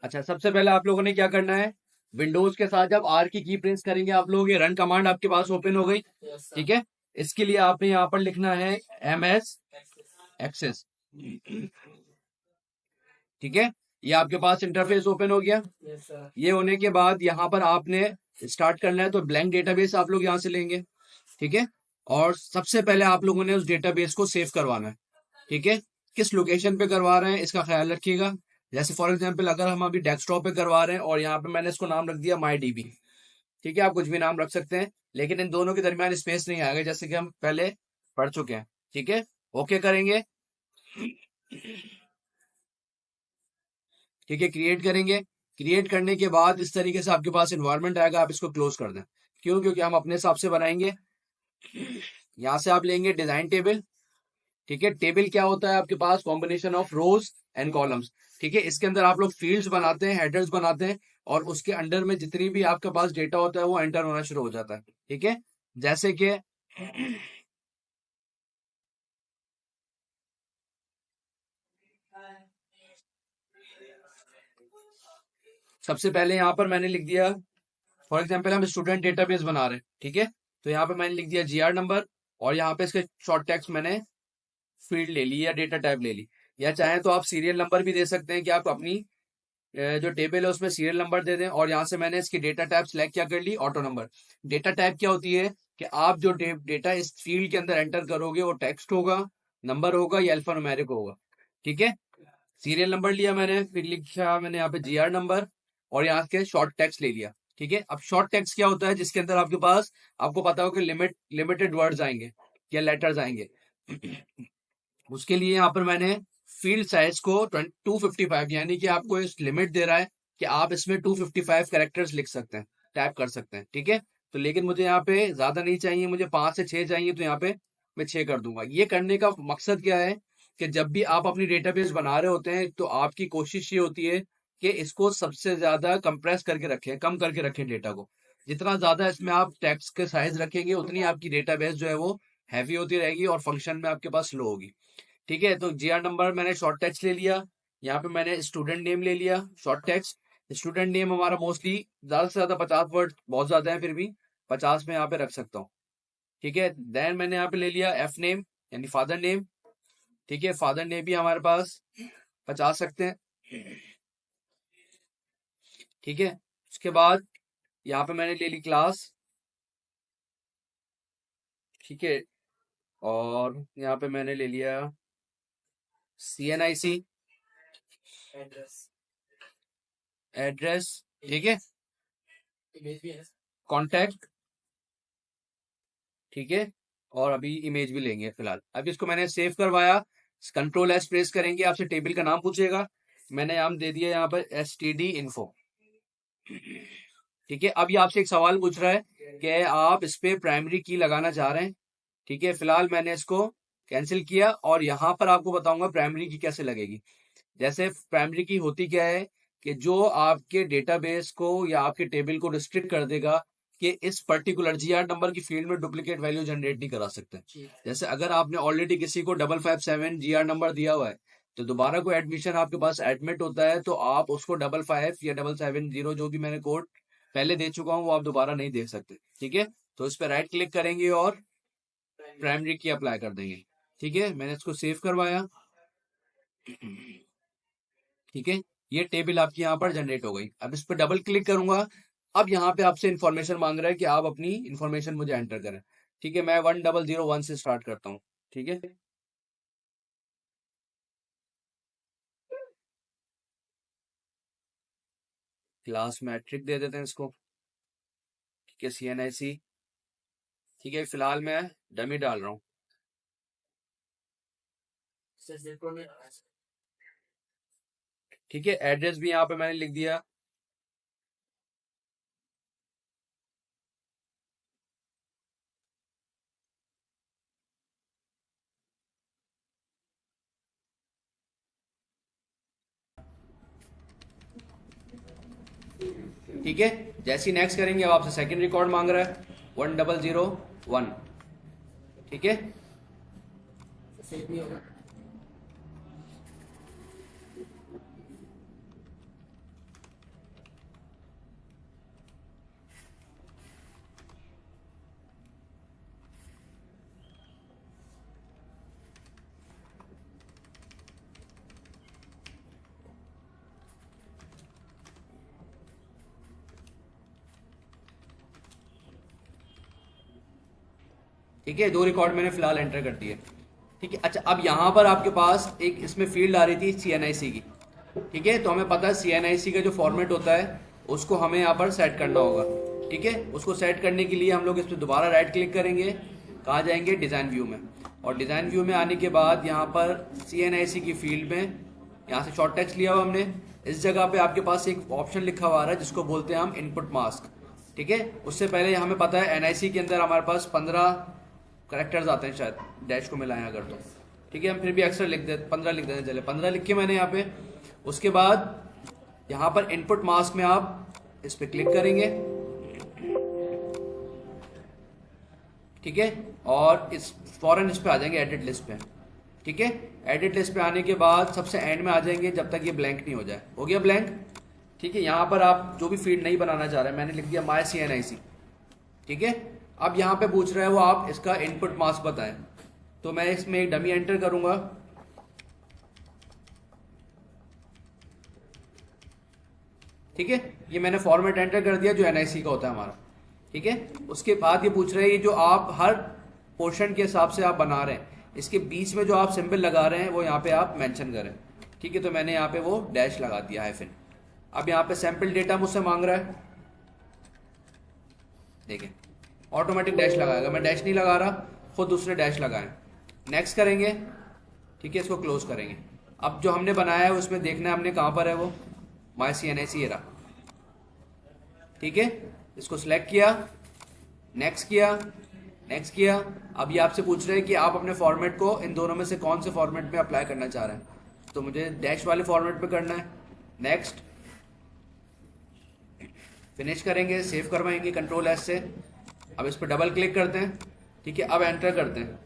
अच्छा, सबसे पहले आप लोगों ने क्या करना है, विंडोज के साथ जब आर की प्रेस करेंगे आप लोग, ये रन कमांड आपके पास ओपन हो गई। ठीक है, इसके लिए आपने यहाँ पर लिखना है ms एक्सेस। ठीक है, ये आपके पास इंटरफेस ओपन हो गया। ये होने के बाद यहाँ पर आपने स्टार्ट करना है, तो ब्लैंक डेटाबेस आप लोग यहाँ से लेंगे। ठीक है, और सबसे पहले आप लोगों ने उस डेटाबेस को सेव करवाना है। ठीक है, किस लोकेशन पे करवा रहे हैं इसका ख्याल रखिएगा। जैसे फॉर एग्जांपल अगर हम अभी डेस्कटॉप पे करवा रहे हैं और यहाँ पे मैंने इसको नाम रख दिया माई डीबी। ठीक है, आप कुछ भी नाम रख सकते हैं, लेकिन इन दोनों के दरमियान स्पेस नहीं आएगा, जैसे कि हम पहले पढ़ चुके हैं। ठीक है, ओके करेंगे। ठीक है, क्रिएट करेंगे। क्रिएट करने के बाद इस तरीके से आपके पास इन्वायरमेंट आएगा, आप इसको क्लोज कर दें। क्यों? क्योंकि हम अपने हिसाब से बनाएंगे। यहाँ से आप लेंगे डिजाइन टेबल। ठीक है, टेबल क्या होता है आपके पास? Combination of rows and columns. ठीक है, इसके अंदर आप लोग फील्ड्स बनाते हैं, हेडर्स बनाते हैं, और उसके अंडर में जितनी भी आपके पास डेटा होता है वो एंटर होना शुरू हो जाता है। ठीक है, जैसे कि सबसे पहले यहाँ पर मैंने लिख दिया, फॉर एग्जाम्पल हम स्टूडेंट डेटाबेस बना रहे हैं। ठीक है, तो यहाँ पे मैंने लिख दिया जीआर नंबर, और यहाँ पे इसके शॉर्ट टेक्स्ट मैंने फील्ड ले ली या डेटा टाइप ले ली। या चाहे तो आप सीरियल नंबर भी दे सकते हैं, कि आप अपनी जो टेबल है उसमें सीरियल नंबर दे दें। और यहाँ से मैंने इसकी डेटा टाइप सेलेक्ट क्या कर ली, ऑटो नंबर। डेटा टाइप क्या होती है कि आप जो डेटा इस फील्ड के अंदर एंटर करोगे वो टेक्स्ट होगा, नंबर होगा या अल्फा न्यूमेरिक होगा। ठीक है, सीरियल नंबर लिया मैंने, फिर लिखा मैंने यहाँ पे जीआर नंबर, और यहाँ के शॉर्ट टेक्स्ट ले लिया। ठीक है, अब शॉर्ट टेक्स्ट क्या होता है? जिसके अंदर आपके पास, आपको पता हो कि लिमिटेड वर्ड्स आएंगे या लेटर्स आएंगे। उसके लिए यहाँ पर मैंने फील्ड साइज को 255, यानी कि आपको इस लिमिट दे रहा है कि आप इसमें 255 कैरेक्टर्स लिख सकते हैं, टाइप कर सकते हैं। ठीक है, तो लेकिन मुझे यहाँ पे ज्यादा नहीं चाहिए, मुझे 5 से 6 चाहिए, तो यहाँ पे मैं 6 कर दूंगा। ये करने का मकसद क्या है कि जब भी आप अपनी डेटाबेस बना रहे होते हैं तो आपकी कोशिश ये होती है कि इसको सबसे ज्यादा कंप्रेस करके रखें, कम करके रखें डेटा को। जितना ज्यादा इसमें आप टेक्स्ट के साइज रखेंगे उतनी आपकी डेटाबेस जो है वो हैवी होती रहेगी और फंक्शन में आपके पास स्लो होगी। ठीक है, तो जीआर नंबर मैंने शॉर्ट टेक्स्ट ले लिया। यहाँ पे मैंने स्टूडेंट नेम ले लिया शॉर्ट टेक्स्ट। स्टूडेंट नेम हमारा मोस्टली ज्यादा से ज्यादा 50 वर्ड बहुत ज्यादा है, फिर भी 50 में यहाँ पे रख सकता हूँ। ठीक है, देन मैंने यहाँ पे ले लिया एफ नेम, यानी फादर नेम। ठीक है, फादर नेम भी हमारे पास 50 रखते हैं। ठीक है, उसके बाद यहाँ पे मैंने ले ली क्लास। ठीक है, और यहाँ पे मैंने ले लिया CNIC एड्रेस। ठीक है, कॉन्टैक्ट। ठीक है, और अभी इमेज भी लेंगे फिलहाल। अभी इसको मैंने सेव करवाया, कंट्रोल एस प्रेस करेंगे, आपसे टेबल का नाम पूछेगा। मैंने नाम दे दिया यहाँ पर STD info। ठीक है, अब ये आपसे एक सवाल पूछ रहा है कि आप इस पे प्राइमरी की लगाना चाह रहे हैं। ठीक है, फिलहाल मैंने इसको कैंसिल किया, और यहाँ पर आपको बताऊंगा प्राइमरी की कैसे लगेगी। जैसे प्राइमरी की होती क्या है कि जो आपके डेटाबेस को या आपके टेबल को रिस्ट्रिक्ट कर देगा कि इस पर्टिकुलर जीआर नंबर की फील्ड में डुप्लीकेट वैल्यू जनरेट नहीं करा सकते। जैसे अगर आपने ऑलरेडी किसी को 557 जीआर नंबर दिया हुआ है, तो दोबारा कोई एडमिशन आपके पास एडमिट होता है तो आप उसको 55 या 770 जो भी मैंने कोड पहले दे चुका हूँ वो आप दोबारा नहीं देख सकते। ठीक है, तो इस पर राइट क्लिक करेंगे और प्राइमरी की अप्लाई कर देंगे। ठीक है, मैंने इसको सेव करवाया। ठीक है, ये टेबल आपकी यहाँ पर जनरेट हो गई। अब इस पर डबल क्लिक करूंगा। अब यहाँ पे आपसे इंफॉर्मेशन मांग रहा है कि आप अपनी इंफॉर्मेशन मुझे एंटर करें। ठीक है, मैं 1001 से स्टार्ट करता हूँ। ठीक है, क्लास मैट्रिक दे देते हैं इसको। ठीक है, CNIC। ठीक है, फिलहाल मैं डमी डाल रहा हूँ। ठीक है, एड्रेस भी यहाँ पे मैंने लिख दिया। ठीक है, जैसे ही नेक्स्ट करेंगे अब आपसे सेकंड रिकॉर्ड मांग रहा है 1001। ठीक है, ठीक है, 2 रिकॉर्ड मैंने फिलहाल एंटर कर दिए। ठीक है, अच्छा अब यहाँ पर आपके पास एक इसमें फील्ड आ रही थी CNIC की। ठीक है, तो हमें पता है CNIC का जो फॉर्मेट होता है उसको हमें यहाँ पर सेट करना होगा। ठीक है, उसको सेट करने के लिए हम लोग इस पर दोबारा राइट क्लिक करेंगे, कहाँ जाएंगे, डिज़ाइन व्यू में। और डिज़ाइन व्यू में आने के बाद यहाँ पर CNIC की फील्ड में यहाँ से शॉर्ट टेक्स्ट लिया हुआ हमने, इस जगह पे आपके पास एक ऑप्शन लिखा हुआ है जिसको बोलते हैं हम इनपुट मास्क। ठीक है, उससे पहले हमें पता है NIC के अंदर हमारे पास 15 करेक्टर्स आते हैं, शायद डैश को मिलाएं अगर तो। ठीक है, हम फिर भी अक्सर लिख देते 15 लिख देते हैं, चले 15 लिख के मैंने यहाँ पे। उसके बाद यहाँ पर इनपुट मास्क में आप इस पर क्लिक करेंगे। ठीक है, और इस फौरन इस पे आ जाएंगे एडिट लिस्ट पे। ठीक है, एडिट लिस्ट पे आने के बाद सबसे एंड में आ जाएंगे जब तक ये ब्लैंक नहीं हो जाए। हो गया ब्लैंक। ठीक है, यहाँ पर आप जो भी फील्ड नहीं बनाना चाह रहे हैं, मैंने लिख दिया माय CNIC। ठीक है, अब यहाँ पे पूछ रहा है वो आप इसका इनपुट मास्क बताएं, तो मैं इसमें एक डमी एंटर करूंगा। ठीक है, ये मैंने फॉर्मेट एंटर कर दिया जो NIC का होता है हमारा। ठीक है, उसके बाद ये पूछ रहे हैं ये जो आप हर पोर्शन के हिसाब से आप बना रहे हैं, इसके बीच में जो आप सिंबल लगा रहे हैं वो यहाँ पे आप मेंशन करें। ठीक है, तो मैंने यहाँ पे वो डैश लगा दिया, हाइफन। अब यहाँ पे सैंपल डेटा मुझसे मांग रहा है, देखिए ऑटोमेटिक डैश लगाएगा, मैं डैश नहीं लगा रहा, खुद दूसरे डैश लगाएं। नेक्स्ट करेंगे। ठीक है, इसको क्लोज करेंगे। अब जो हमने बनाया है उसमें देखना है हमने कहाँ पर है वो, माय CNIC ये रहा। ठीक है, इसको सिलेक्ट किया, नेक्स्ट किया, नेक्स्ट किया। अब ये आपसे पूछ रहे हैं कि आप अपने फॉर्मेट को इन दोनों में से कौन से फॉर्मेट में अप्लाई करना चाह रहे हैं, तो मुझे डैश वाले फॉर्मेट पे करना है। नेक्स्ट, फिनिश करेंगे, सेव करवाएंगे Ctrl+S से। अब इस पर डबल क्लिक करते हैं। ठीक है, अब एंटर करते हैं,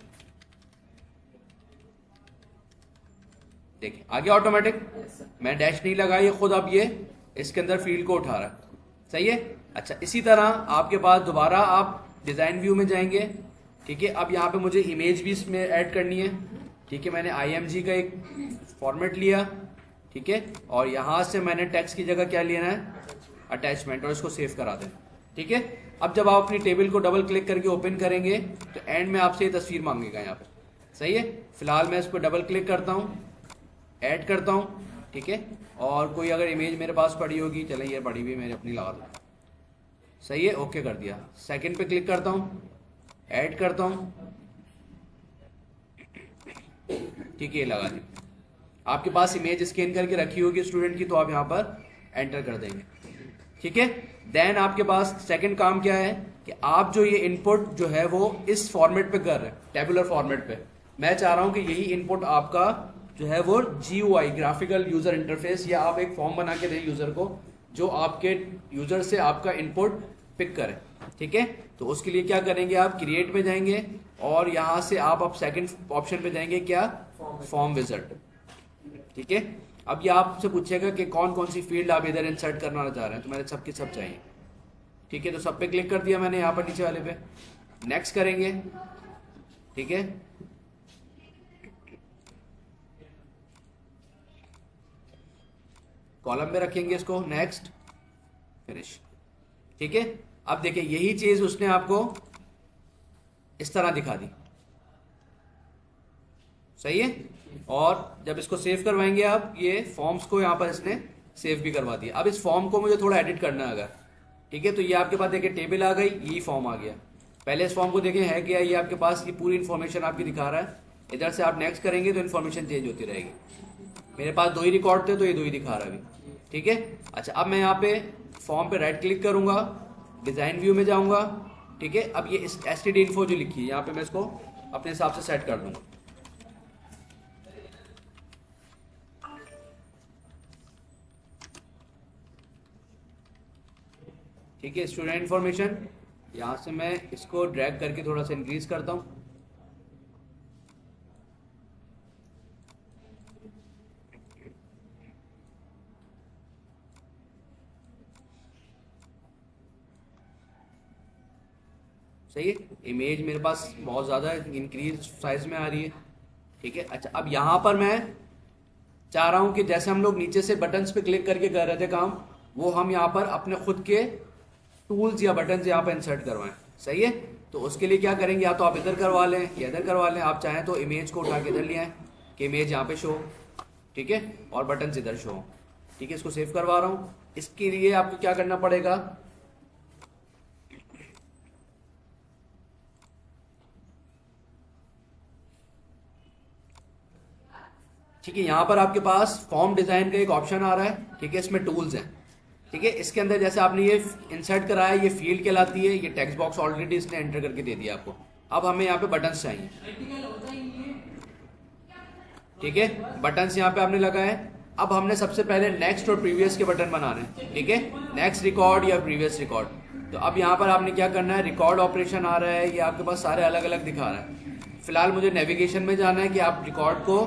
देखिए आ गया ऑटोमेटिक। मैं डैश नहीं लगाई, खुद अब ये इसके अंदर फील्ड को उठा रहा है। सही है। अच्छा, इसी तरह आपके पास दोबारा आप डिजाइन व्यू में जाएंगे। ठीक है, अब यहाँ पे मुझे इमेज भी इसमें ऐड करनी है। ठीक है, मैंने IMG का एक फॉर्मेट लिया। ठीक है, और यहाँ से मैंने टेक्स्ट की जगह क्या लेना है, अटैचमेंट, और इसको सेव करा दें। ठीक है, अब जब आप अपनी टेबल को डबल क्लिक करके ओपन करेंगे तो एंड में आपसे ये तस्वीर मांगेगा यहाँ पे। सही है, फिलहाल मैं इस पर डबल क्लिक करता हूँ, ऐड करता हूँ। ठीक है, और कोई अगर इमेज मेरे पास पड़ी होगी, चले ये पड़ी हुई मेरे अपनी लगा दो। सही है, ओके कर दिया। सेकंड पे क्लिक करता हूँ, ऐड करता हूँ। ठीक है, लगा दी। आपके पास इमेज स्कैन करके रखी होगी स्टूडेंट की, तो आप यहाँ पर एंटर कर देंगे। ठीक है, देन आपके पास सेकंड काम क्या है कि आप जो ये इनपुट जो है वो इस फॉर्मेट पे कर रहे हैं, टेबुलर फॉर्मेट पे। मैं चाह रहा हूं कि यही इनपुट आपका जो है वो GUI, ग्राफिकल यूजर इंटरफेस, या आप एक फॉर्म बना के दें यूजर को जो आपके यूजर से आपका इनपुट पिक करे। ठीक है, तो उसके लिए क्या करेंगे, आप क्रिएट में जाएंगे और यहां से आप अब सेकंड ऑप्शन पे जाएंगे, क्या, फॉर्म विजार्ड। ठीक है, अब ये आपसे पूछेगा कि कौन कौन सी फील्ड आप इधर इंसर्ट करना चाह रहे हैं, तो मैंने सबकी सब चाहिए। ठीक है, तो सब पे क्लिक कर दिया मैंने, यहाँ पर नीचे वाले पे नेक्स्ट करेंगे। ठीक है, कॉलम में रखेंगे इसको, नेक्स्ट, फिनिश। ठीक है, अब देखिए यही चीज उसने आपको इस तरह दिखा दी। सही है, और जब इसको सेव करवाएंगे आप, ये फॉर्म्स को यहाँ पर इसने सेव भी करवा दिया। अब इस फॉर्म को मुझे थोड़ा एडिट करना है अगर, ठीक है, तो ये आपके पास देखिए टेबल आ गई, ये फॉर्म आ गया। पहले इस फॉर्म को देखें है क्या, ये आपके पास ये पूरी इन्फॉर्मेशन आपकी दिखा रहा है। इधर से आप नेक्स्ट करेंगे तो इन्फॉर्मेशन चेंज होती रहेगी। मेरे पास 2 ही रिकॉर्ड थे तो ये 2 ही दिखा रहा है अभी। ठीक है, अच्छा अब मैं यहाँ पे फॉर्म पे राइट क्लिक करूंगा, डिजाइन व्यू में जाऊंगा। ठीक है, अब ये STD इन्फो जो लिखी है यहाँ पे मैं इसको अपने हिसाब से सेट कर दूंगा। ठीक है, स्टूडेंट इन्फॉर्मेशन, यहाँ से मैं इसको ड्रैग करके थोड़ा सा इंक्रीज करता हूँ। सही है, इमेज मेरे पास बहुत ज़्यादा इंक्रीज साइज में आ रही है। ठीक है, अच्छा अब यहाँ पर मैं चाह रहा हूँ कि जैसे हम लोग नीचे से बटन्स पे क्लिक करके कर रहे थे काम, वो हम यहाँ पर अपने खुद के टूल्स या बटन्स यहाँ पर इंसर्ट करवाएं। सही है, तो उसके लिए क्या करेंगे, या तो आप इधर करवा लें या इधर करवा लें, आप चाहें तो इमेज को उठा के इधर ले आएँ कि इमेज यहाँ पे शो हो, ठीक है, और बटन इधर शो हो, ठीक है। इसको सेव करवा रहा हूँ। इसके लिए आपको क्या करना पड़ेगा, ठीक है, यहाँ पर आपके पास फॉर्म डिजाइन का एक ऑप्शन आ रहा है, ठीक है, इसमें टूल्स हैं, ठीक है। इसके अंदर जैसे आपने ये इंसर्ट कराया, ये फील्ड कहलाती है, ये टेक्स्ट बॉक्स ऑलरेडी इसने एंटर करके दे दिया आपको। अब हमें यहाँ पे बटन्स चाहिए, ठीक है, बटन्स यहाँ पे आपने लगाए। अब हमने सबसे पहले नेक्स्ट और प्रीवियस के बटन बनाने हैं, ठीक है, नेक्स्ट रिकॉर्ड या प्रीवियस रिकॉर्ड। तो अब यहाँ पर आपने क्या करना है, रिकॉर्ड ऑपरेशन आ रहा है, ये आपके पास सारे अलग अलग दिखा रहा है। फिलहाल मुझे नेविगेशन में जाना है कि आप रिकॉर्ड को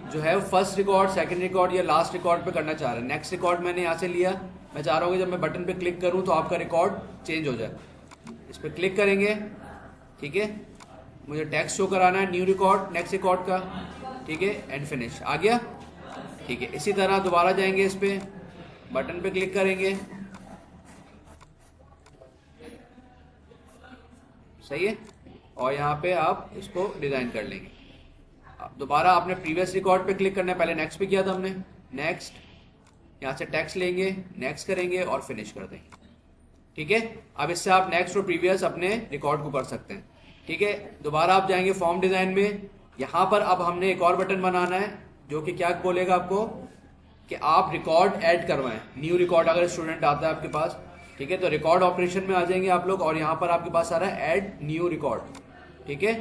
जो है फर्स्ट रिकॉर्ड, सेकंड रिकॉर्ड या लास्ट रिकॉर्ड पे करना चाह रहे हैं। नेक्स्ट रिकॉर्ड मैंने यहाँ से लिया, मैं चाह रहा हूँ कि जब मैं बटन पे क्लिक करूँ तो आपका रिकॉर्ड चेंज हो जाए। इस पर क्लिक करेंगे, ठीक है, मुझे टेक्स्ट शो कराना है, न्यू रिकॉर्ड, नेक्स्ट रिकॉर्ड का, ठीक है, एंड फिनिश आ गया, ठीक है। इसी तरह दोबारा जाएंगे, इस पे बटन पे क्लिक करेंगे, सही है, और यहाँ पे आप इसको डिजाइन कर लेंगे। अब दोबारा आपने प्रीवियस रिकॉर्ड पे क्लिक करना है, पहले नेक्स्ट पे किया था हमने, नेक्स्ट, यहाँ से टेक्स्ट लेंगे, नेक्स्ट करेंगे और फिनिश कर देंगे, ठीक है। अब इससे आप नेक्स्ट और प्रीवियस अपने रिकॉर्ड को कर सकते हैं, ठीक है। दोबारा आप जाएंगे फॉर्म डिजाइन में, यहाँ पर अब हमने एक और बटन बनाना है जो कि क्या बोलेगा आपको कि आप रिकॉर्ड ऐड करवाएं, न्यू रिकॉर्ड अगर स्टूडेंट आता है आपके पास, ठीक है। तो रिकॉर्ड ऑपरेशन में आ जाएंगे आप लोग और यहाँ पर आपके पास आ रहा है ऐड न्यू रिकॉर्ड, ठीक है,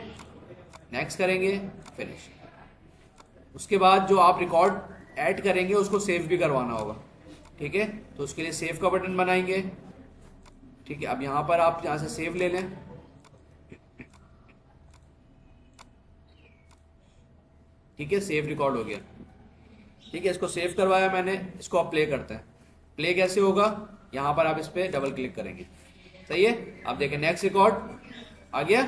नेक्स्ट करेंगे, फिनिश। उसके बाद जो आप रिकॉर्ड ऐड करेंगे उसको सेव भी करवाना होगा, ठीक है, तो उसके लिए सेव का बटन बनाएंगे, ठीक है। अब यहाँ पर आप यहाँ से सेव ले लें, ठीक है, सेव रिकॉर्ड हो गया, ठीक है। इसको सेव करवाया मैंने, इसको आप प्ले करते हैं। प्ले कैसे होगा, यहाँ पर आप इस पर डबल क्लिक करेंगे, सही है। अब देखें नेक्स्ट रिकॉर्ड आ गया,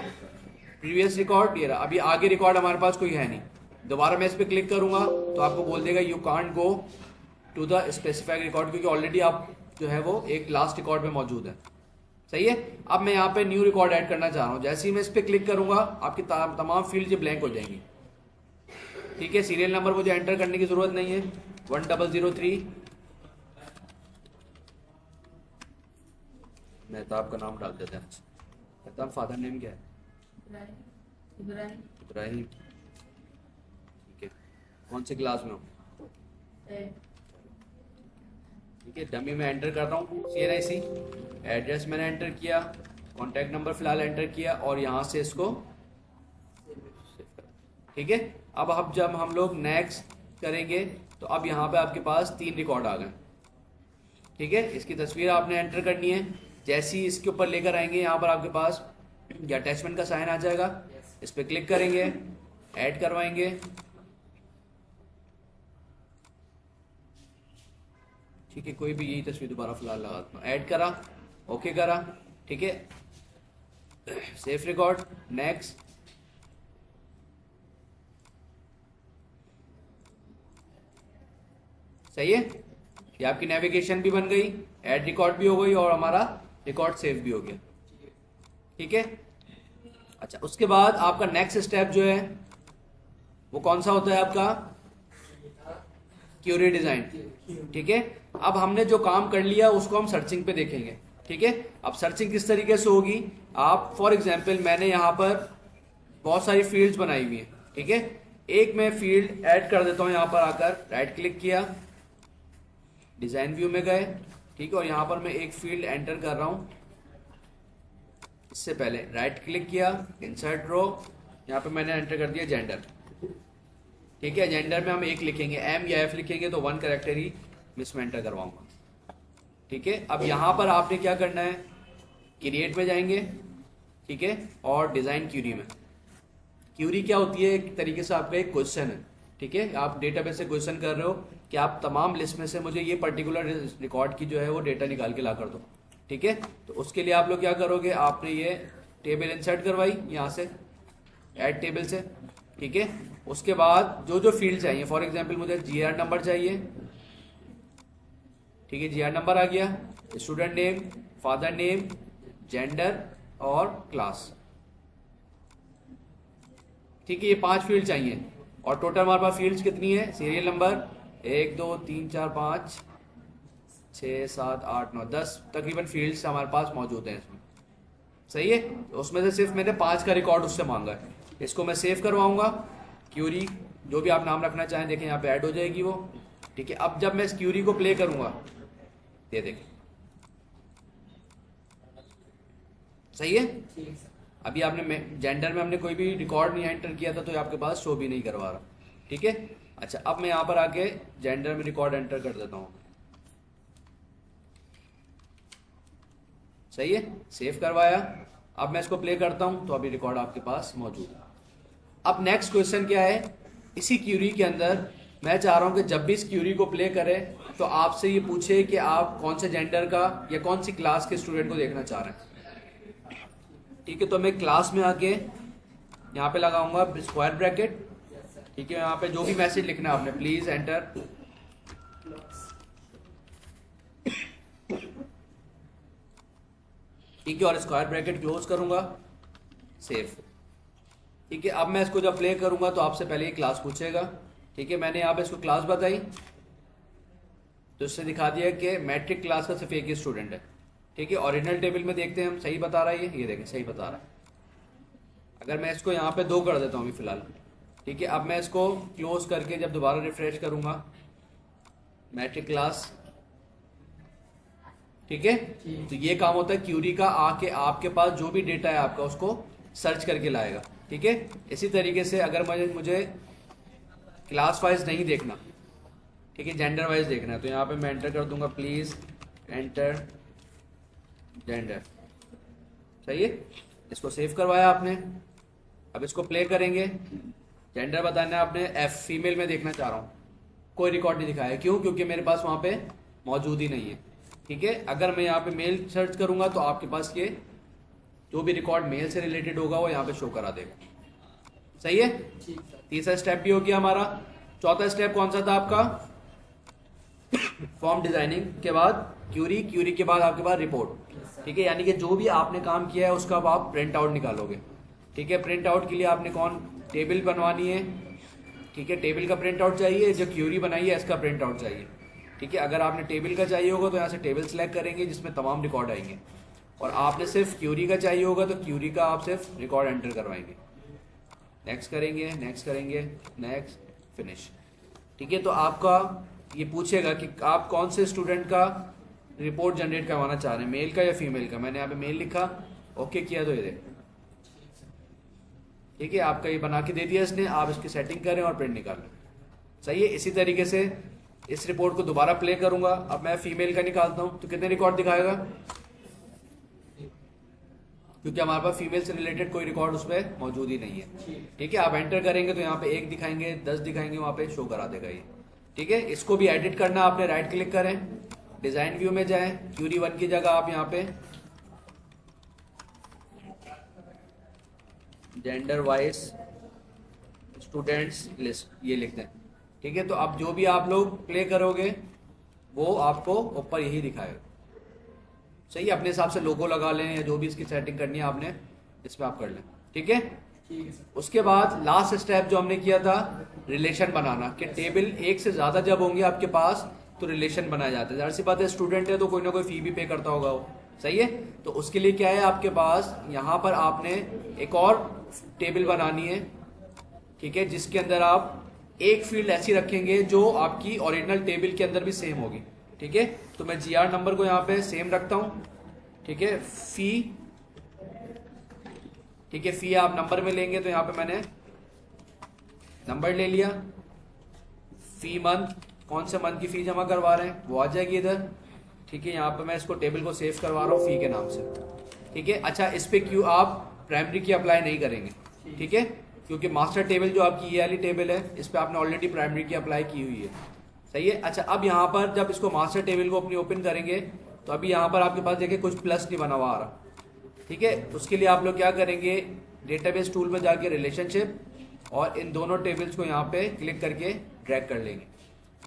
प्रीवियस रिकॉर्ड ये रहा। अभी आगे रिकॉर्ड हमारे पास कोई है नहीं, दोबारा मैं इस पर क्लिक करूंगा तो आपको बोल देगा you can't go to the specified record, क्योंकि ऑलरेडी आप जो है वो एक लास्ट रिकॉर्ड में मौजूद है, सही है। अब मैं यहाँ पे न्यू रिकॉर्ड ऐड करना चाह रहा हूँ, जैसे ही मैं इस पर क्लिक करूंगा आपकी तमाम फील्ड जो ब्लैंक हो जाएंगी, ठीक है। सीरियल नंबर मुझे एंटर करने की जरूरत नहीं है, 1003, मेहताब का नाम डाल देते हैं। मेहताब फादर नेम क्या है, इब्राहिम, ठीक है। कौन से क्लास में हो, ठीक है। डमी में एंटर कर रहा हूँ CNIC, एड्रेस मैंने एंटर किया, कॉन्टैक्ट नंबर फिलहाल एंटर किया और यहाँ से इसको, ठीक है। अब जब हम लोग नेक्स्ट करेंगे तो अब यहाँ पे आपके पास 3 रिकॉर्ड आ गए, ठीक है। इसकी तस्वीर आपने एंटर करनी है, जैसे ही इसके ऊपर लेकर आएंगे यहाँ पर आपके पास या अटैचमेंट का साइन आ जाएगा, इस पर क्लिक करेंगे, ऐड करवाएंगे, ठीक है। कोई भी यही तस्वीर दोबारा फिलहाल लगा दूँ, ऐड करा, ओके करा, ठीक है, सेफ रिकॉर्ड, नेक्स्ट, सही है। ये आपकी नेविगेशन भी बन गई, ऐड रिकॉर्ड भी हो गई और हमारा रिकॉर्ड सेव भी हो गया, ठीक है। अच्छा, उसके बाद आपका नेक्स्ट स्टेप जो है वो कौन सा होता है आपका, क्यूरी डिजाइन, ठीक है। अब हमने जो काम कर लिया उसको हम सर्चिंग पे देखेंगे, ठीक है। अब सर्चिंग किस तरीके से होगी, आप फॉर एग्जांपल मैंने यहाँ पर बहुत सारी फील्ड्स बनाई हुई हैं, ठीक है। एक मैं फील्ड ऐड कर देता हूँ, यहाँ पर आकर राइट क्लिक किया, डिजाइन व्यू में गए, ठीक है, और यहाँ पर मैं एक फील्ड एंटर कर रहा हूँ। इससे पहले राइट क्लिक किया, इंसर्ट रो, यहाँ पे मैंने एंटर कर दिया जेंडर, ठीक है। जेंडर में हम एक लिखेंगे, M या F लिखेंगे तो 1 कैरेक्टर ही मिस में एंटर करवाऊंगा, ठीक है। अब यहाँ पर आपने क्या करना है, क्रिएट में जाएंगे, ठीक है, और डिजाइन क्यूरी में। क्यूरी क्या होती है, एक तरीके से आपका एक क्वेश्चन है, ठीक है। आप डेटाबेस से क्वेश्चन कर रहे हो कि आप तमाम लिस्ट में से मुझे ये पर्टिकुलर रिकॉर्ड की जो है वो डेटा निकाल के ला कर दो, ठीक है। तो उसके लिए आप लोग क्या करोगे, आपने ये टेबल इंसर्ट करवाई यहाँ से ऐड टेबल से, ठीक है। उसके बाद जो जो फील्ड चाहिए, फॉर एग्जांपल मुझे GR नंबर चाहिए, ठीक है, GR नंबर आ गया, student name, father name, gender और क्लास, ठीक है, ये 5 फील्ड चाहिए और टोटल हमारे पास फील्ड्स कितनी है, सीरियल नंबर 1 2 3 4 5 6 7 8 9 10 तकरीबन फील्ड्स हमारे पास मौजूद हैं इसमें। सही है, तो उसमें से सिर्फ मैंने 5 का रिकॉर्ड उससे मांगा है। इसको मैं सेव करवाऊंगा, क्यूरी जो भी आप नाम रखना चाहें, देखें यहाँ पे ऐड हो जाएगी वो। ठीक है, अब जब मैं इस क्यूरी को प्ले करूंगा, ये देखें सही है। अभी आपने जेंडर में हमने कोई भी रिकॉर्ड नहीं एंटर किया था, तो ये आपके पास शो भी नहीं करवा रहा। ठीक है, अच्छा अब मैं यहाँ पर आके जेंडर में रिकॉर्ड एंटर कर देता हूँ। सही है, सेव करवाया। अब मैं इसको प्ले करता हूं तो अभी रिकॉर्ड आपके पास मौजूद है। अब नेक्स्ट क्वेश्चन क्या है, इसी क्यूरी के अंदर मैं चाह रहा हूं कि जब भी इस क्यूरी को प्ले करें तो आपसे ये पूछे कि आप कौन से जेंडर का या कौन सी क्लास के स्टूडेंट को देखना चाह रहे हैं। ठीक है, तो मैं क्लास में आके यहाँ पे लगाऊंगा स्क्वायर ब्रैकेट। ठीक है, यहाँ पे जो भी मैसेज लिखना है आपने प्लीज एंटर। ठीक है, और स्क्वायर ब्रैकेट क्लोज करूंगा, सेव। ठीक है, अब मैं इसको जब प्ले करूंगा तो आपसे पहले ये क्लास पूछेगा। ठीक है, मैंने यहाँ पे इसको क्लास बताई तो इससे दिखा दिया कि मैट्रिक क्लास का सिर्फ एक ही स्टूडेंट है। ठीक है, ओरिजिनल टेबल में देखते हैं हम सही बता रहा है ये देखें सही बता रहा है। अगर मैं इसको यहाँ पे 2 कर देता हूँ अभी फिलहाल। ठीक है, अब मैं इसको क्लोज करके जब दोबारा रिफ्रेश करूंगा, मैट्रिक क्लास। ठीक है, तो ये काम होता है क्यूरी का, आके आपके पास जो भी डेटा है आपका उसको सर्च करके लाएगा। ठीक है, इसी तरीके से अगर मुझे क्लास वाइज नहीं देखना, ठीक है, जेंडर वाइज देखना है, तो यहाँ पे मैं एंटर कर दूंगा प्लीज एंटर जेंडर। सही है, इसको सेव करवाया आपने। अब इसको प्ले करेंगे, जेंडर बताना है आपने, एफ फीमेल में देखना चाह रहा हूँ, कोई रिकॉर्ड नहीं दिखाया। क्यों? क्योंकि मेरे पास वहां पे मौजूद ही नहीं है। ठीक है, अगर मैं यहाँ पे मेल सर्च करूंगा तो आपके पास ये जो भी रिकॉर्ड मेल से रिलेटेड होगा वो यहाँ पे शो करा देगा। सही है, तीसरा स्टेप भी हो गया हमारा। चौथा स्टेप कौन सा था आपका, फॉर्म डिजाइनिंग के बाद क्यूरी, क्यूरी के बाद आपके पास रिपोर्ट। ठीक है, यानी कि जो भी आपने काम किया है उसका अब आप प्रिंट आउट निकालोगे। ठीक है, प्रिंट आउट के लिए आपने टेबल बनवानी है। ठीक है, टेबल का प्रिंट आउट चाहिए, जो क्यूरी बनाई है इसका प्रिंट आउट चाहिए। ठीक है, अगर आपने टेबल का चाहिए होगा तो यहाँ से टेबल सेलेक्ट करेंगे जिसमें तमाम रिकॉर्ड आएंगे, और आपने सिर्फ क्यूरी का चाहिए होगा तो क्यूरी का आप सिर्फ रिकॉर्ड एंटर करवाएंगे। नेक्स्ट करेंगे, नेक्स्ट करेंगे, नेक्स्ट, फिनिश। ठीक है, तो आपका ये पूछेगा कि आप कौन से स्टूडेंट का रिपोर्ट जनरेट करवाना चाह रहे हैं, मेल का या फीमेल का। मैंने यहाँ पे मेल लिखा, ओके किया तो ये देख। ठीक है, आपका ये बना के दे दिया इसने, आप इसकी सेटिंग करें और प्रिंट निकालें। सही है, इसी तरीके से इस रिपोर्ट को दोबारा प्ले करूंगा। अब मैं फीमेल का निकालता हूं तो कितने रिकॉर्ड दिखाएगा, क्योंकि हमारे पास फीमेल से रिलेटेड कोई रिकॉर्ड उसमें मौजूद ही नहीं है। ठीक है, आप एंटर करेंगे तो यहाँ पे 1 दिखाएंगे, 10 दिखाएंगे, वहां पे शो करा देगा ये। ठीक है, इसको भी एडिट करना, आपने राइट क्लिक करें, डिजाइन व्यू में जाएं, क्यूरी 1 की जगह आप यहाँ पे जेंडर वाइज स्टूडेंट्स लिस्ट ये लिख दें। ठीक है, तो अब जो भी आप लोग प्ले करोगे वो आपको ऊपर यही दिखाएगा। सही है, अपने हिसाब से लोगो लगा लें या जो भी इसकी सेटिंग करनी है आपने इसमें आप कर लें। ठीक है, उसके बाद लास्ट स्टेप जो हमने किया था रिलेशन बनाना, कि टेबल एक से ज्यादा जब होंगे आपके पास तो रिलेशन बनाया जाता है। जाहिर सी बात है, स्टूडेंट है तो कोई ना कोई फी भी पे करता होगा वो। सही है, तो उसके लिए क्या है आपके पास, यहाँ पर आपने एक और टेबल बनानी है। ठीक है, जिसके अंदर आप एक फील्ड ऐसी रखेंगे जो आपकी ओरिजिनल टेबल के अंदर भी सेम होगी। ठीक है, तो मैं जीआर नंबर को यहाँ पे सेम रखता हूं। ठीक है, फी, ठीक है, फी आप नंबर में लेंगे तो यहाँ पे मैंने नंबर ले लिया। फी मंथ, कौन से मंथ की फी जमा करवा रहे हैं वो आ जाएगी इधर। ठीक है, यहाँ पे मैं इसको टेबल को सेव करवा रहा हूँ फी के नाम से। ठीक है, अच्छा इस पे क्यों आप प्राइमरी की अप्लाई नहीं करेंगे। ठीक है, क्योंकि मास्टर टेबल जो आपकी ये वाली टेबल है इस पे आपने ऑलरेडी प्राइमरी की अप्लाई की हुई है। सही है, अच्छा अब यहाँ पर जब इसको मास्टर टेबल को अपनी ओपन करेंगे तो अभी यहाँ पर आपके पास देखिए कुछ प्लस नहीं बना हुआ आ रहा। ठीक है, उसके लिए आप लोग क्या करेंगे, डेटाबेस टूल में जाके रिलेशनशिप और इन दोनों टेबल्स को यहाँ पे क्लिक करके ड्रैग कर लेंगे।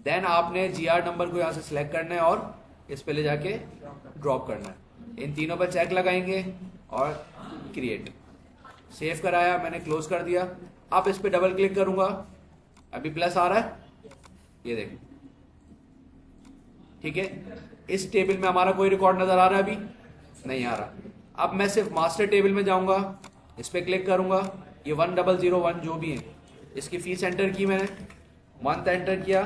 देन आपने जीआर नंबर को यहाँ से सिलेक्ट करना है और इस पे ले जाके ड्रॉप करना है। इन तीनों पर चेक लगाएंगे और क्रिएट, सेव कराया, मैंने क्लोज कर दिया। अब इस पे डबल क्लिक करूंगा, अभी प्लस आ रहा है, ये देखें, ठीक है। इस टेबल में हमारा कोई रिकॉर्ड नजर आ रहा है? अभी नहीं आ रहा। अब मैं सिर्फ मास्टर टेबल में जाऊंगा, इस पे क्लिक करूंगा, ये 1001 जो भी है, इसकी फीस एंटर की मैंने, मंथ एंटर किया,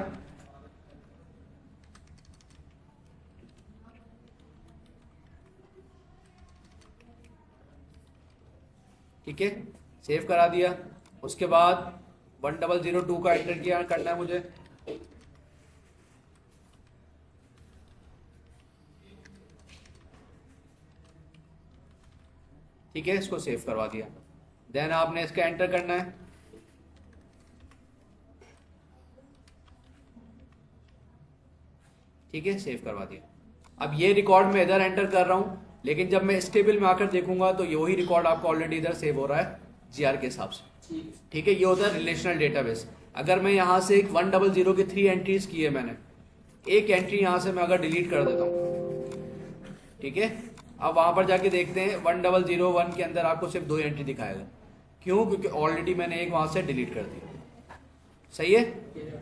ठीक है, सेव करा दिया। उसके बाद 1002 का एंटर किया करना है मुझे, ठीक है, इसको सेव करवा दिया। देन आपने इसका एंटर करना है, ठीक है, सेव करवा दिया। अब ये रिकॉर्ड मैं इधर एंटर कर रहा हूं, लेकिन जब मैं इस टेबल में आकर देखूंगा तो वही रिकॉर्ड आपको ऑलरेडी इधर सेव हो रहा है जीआर के हिसाब से, ठीक है। ये होता है रिलेशनल डेटाबेस। अगर मैं यहां से 100 के 3 एंट्रीज की है मैंने, एक एंट्री यहां से मैं अगर डिलीट कर देता हूं, ठीक है, अब वहां पर जाके देखते हैं 1001 के अंदर आपको सिर्फ 2 एंट्री दिखाएगा। क्यों? क्योंकि ऑलरेडी मैंने एक वहां से डिलीट कर दी। सही है?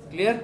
क्लियर?